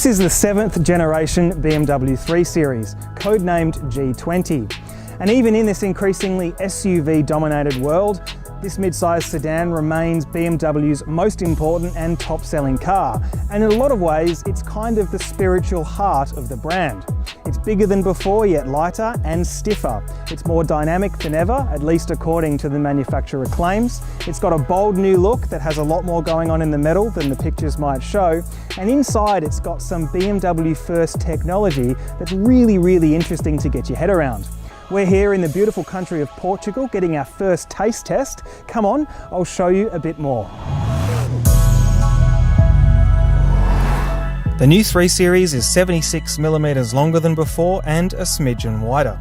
This is the 7th generation BMW 3 Series, codenamed G20. And even in this increasingly SUV-dominated world, this mid-sized sedan remains BMW's most important and top-selling car. And in a lot of ways, it's kind of the spiritual heart of the brand. It's bigger than before, yet lighter and stiffer. It's more dynamic than ever, at least according to the manufacturer claims. It's got a bold new look that has a lot more going on in the metal than the pictures might show. And inside, it's got some BMW first technology that's really interesting to get your head around. We're here in the beautiful country of Portugal getting our first taste test. Come on, I'll show you a bit more. The new 3 Series is 76mm longer than before and a smidgen wider.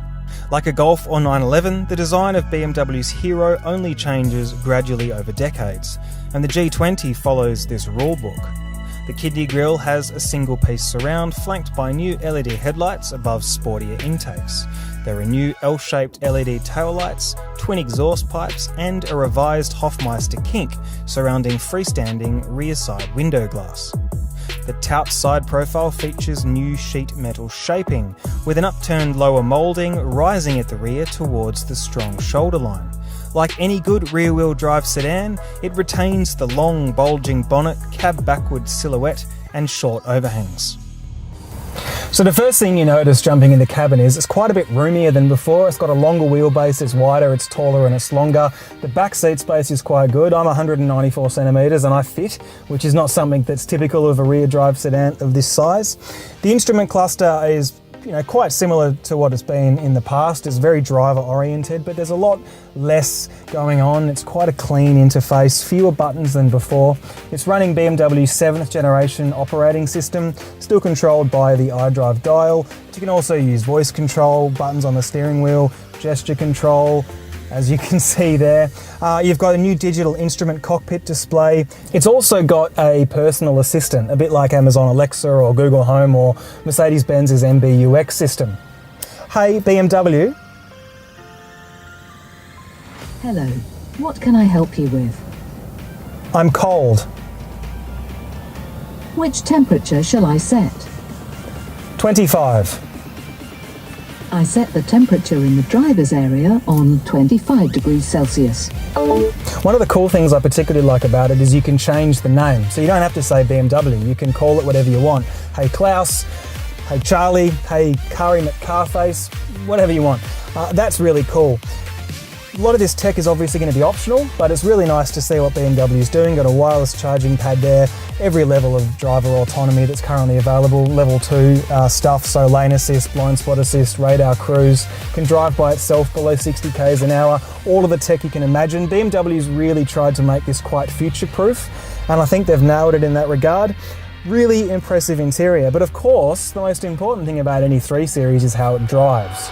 Like a Golf or 911, the design of BMW's Hero only changes gradually over decades, and the G20 follows this rulebook. The kidney grille has a single-piece surround flanked by new LED headlights above sportier intakes. There are new L-shaped LED taillights, twin exhaust pipes and a revised Hofmeister kink surrounding freestanding rear side window glass. The tout side profile features new sheet metal shaping, with an upturned lower moulding rising at the rear towards the strong shoulder line. Like any good rear-wheel drive sedan, it retains the long bulging bonnet, cab backwards silhouette and short overhangs. So the first thing you notice jumping in the cabin is it's quite a bit roomier than before. It's got a longer wheelbase, it's wider, it's taller and it's longer. The back seat space is quite good. I'm 194 centimetres and I fit, which is not something that's typical of a rear drive sedan of this size. The instrument cluster is quite similar to what it's been in the past. It's very driver oriented, but there's a lot less going on. It's quite a clean interface, fewer buttons than before. It's running BMW's 7th generation operating system, still controlled by the iDrive dial. But you can also use voice control, buttons on the steering wheel, gesture control, as you can see there. You've got a new digital instrument cockpit display. It's also got a personal assistant, a bit like Amazon Alexa or Google Home or Mercedes-Benz's MBUX system. Hey, BMW. Hello, what can I help you with? I'm cold. Which temperature shall I set? 25. I set the temperature in the driver's area on 25 degrees Celsius. One of the cool things I particularly like about it is you can change the name. So you don't have to say BMW, you can call it whatever you want. Hey Klaus, hey Charlie, hey Kari McCarface, whatever you want. That's really cool. A lot of this tech is obviously going to be optional, but it's really nice to see what BMW is doing. Got a wireless charging pad there, every level of driver autonomy that's currently available, level 2 stuff, so lane assist, blind spot assist, radar cruise, can drive by itself below 60 k's an hour, all of the tech you can imagine. BMW's really tried to make this quite future-proof, and I think they've nailed it in that regard. Really impressive interior, but of course, the most important thing about any 3 Series is how it drives.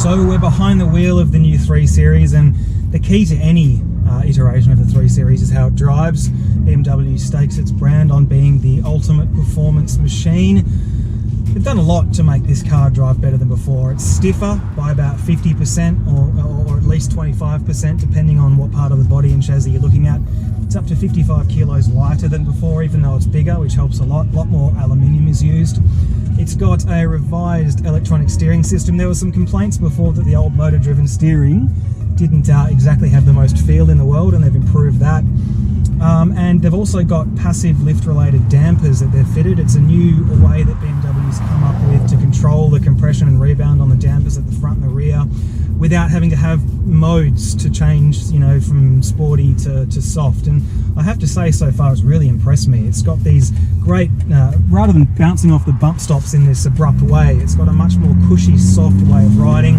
So we're behind the wheel of the new 3 Series, and the key to any iteration of the 3 Series is how it drives. BMW stakes its brand on being the ultimate performance machine. They've done a lot to make this car drive better than before. It's stiffer by about 50% or at least 25% depending on what part of the body and chassis you're looking at. It's up to 55 kilos lighter than before, even though it's bigger, which helps a lot. A lot more aluminium is used. It's got a revised electronic steering system. There were some complaints before that the old motor-driven steering didn't exactly have the most feel in the world, and they've improved that. And they've also got passive lift-related dampers that they've fitted. It's a new way that BMW's come up with to control the compression and rebound on the dampers at the front and the rear without having to have modes to change, from sporty to soft. And I have to say, so far, it's really impressed me. It's got these great, rather than bouncing off the bump stops in this abrupt way, it's got a much more cushy, soft way of riding,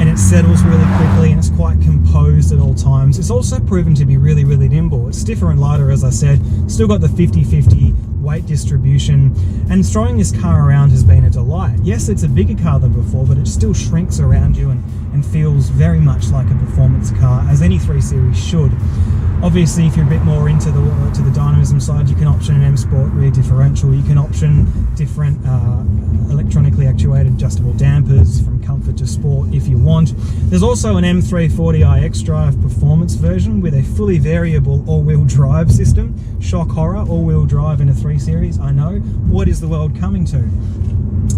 and it settles really quickly, and it's quite composed at all times. It's also proven to be really nimble. It's stiffer and lighter, as I said, still got the 50-50 weight distribution, and throwing this car around has been a delight. Yes, it's a bigger car than before, but it still shrinks around you and feels very much like a performance car, as any 3 Series should. Obviously, if you're a bit more into the dynamism side, you can option an M Sport rear differential. You can option different electronically actuated, adjustable dampers, from comfort to sport if you want. There's also an M340i X-Drive performance version with a fully variable all-wheel drive system. Shock horror, all-wheel drive in a 3 Series, I know. What is the world coming to?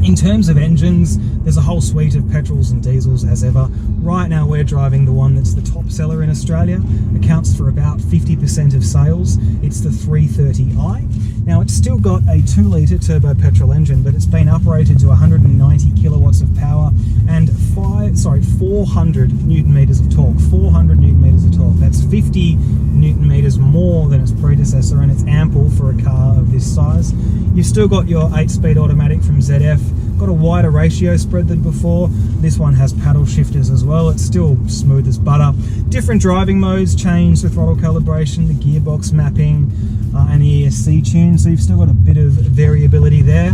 In terms of engines, there's a whole suite of petrols and diesels as ever. Right now we're driving the one that's the top seller in Australia, accounts for about 50% of sales. It's the 330i. Now it's still got a 2-litre turbo petrol engine, but it's been uprated to 190 kilowatts of power and 400 newton meters of torque. 400 newton meters of torque. That's 50 newton meters more than its predecessor, and it's ample for a car of this size. You've still got your 8-speed automatic from ZF, got a wider ratio spread than before. This one has paddle shifters as well. It's still smooth as butter. Different driving modes, change the throttle calibration, the gearbox mapping, and the ESC tune, so you've still got a bit of variability there.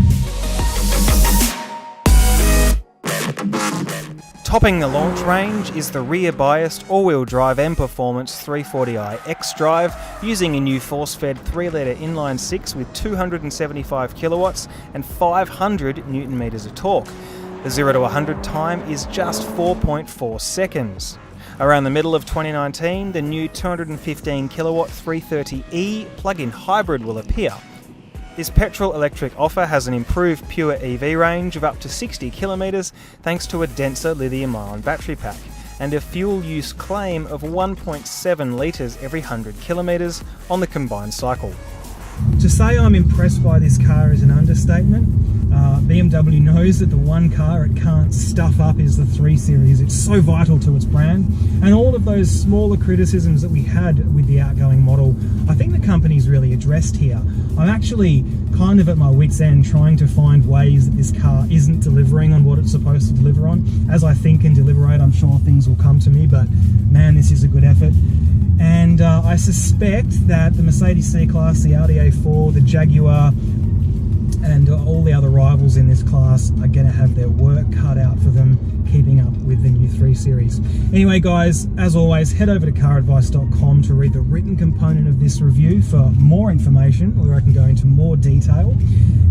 Topping the launch range is the rear-biased all-wheel drive M Performance 340i X-Drive using a new force-fed 3-litre inline-6 with 275 kilowatts and 500 newton meters of torque. The 0 to 100 time is just 4.4 seconds. Around the middle of 2019, the new 215 kilowatt 330e plug-in hybrid will appear. This petrol-electric offer has an improved pure EV range of up to 60 kilometres thanks to a denser lithium-ion battery pack and a fuel use claim of 1.7 litres every 100 kilometres on the combined cycle. To say I'm impressed by this car is an understatement. BMW knows that the one car it can't stuff up is the 3 Series. It's so vital to its brand. And all of those smaller criticisms that we had with the outgoing model, I think the company's really addressed here. I'm actually kind of at my wit's end trying to find ways that this car isn't delivering on what it's supposed to deliver on. As I think and deliberate, I'm sure things will come to me, but man, this is a good effort. And I suspect that the Mercedes C-Class, the Audi A4, the Jaguar, and all the other rivals in this class are going to have their work cut out for them keeping up with the new 3 Series. Anyway guys, as always, head over to caradvice.com to read the written component of this review for more information, where I can go into more detail,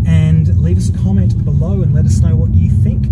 and leave us a comment below and let us know what you think.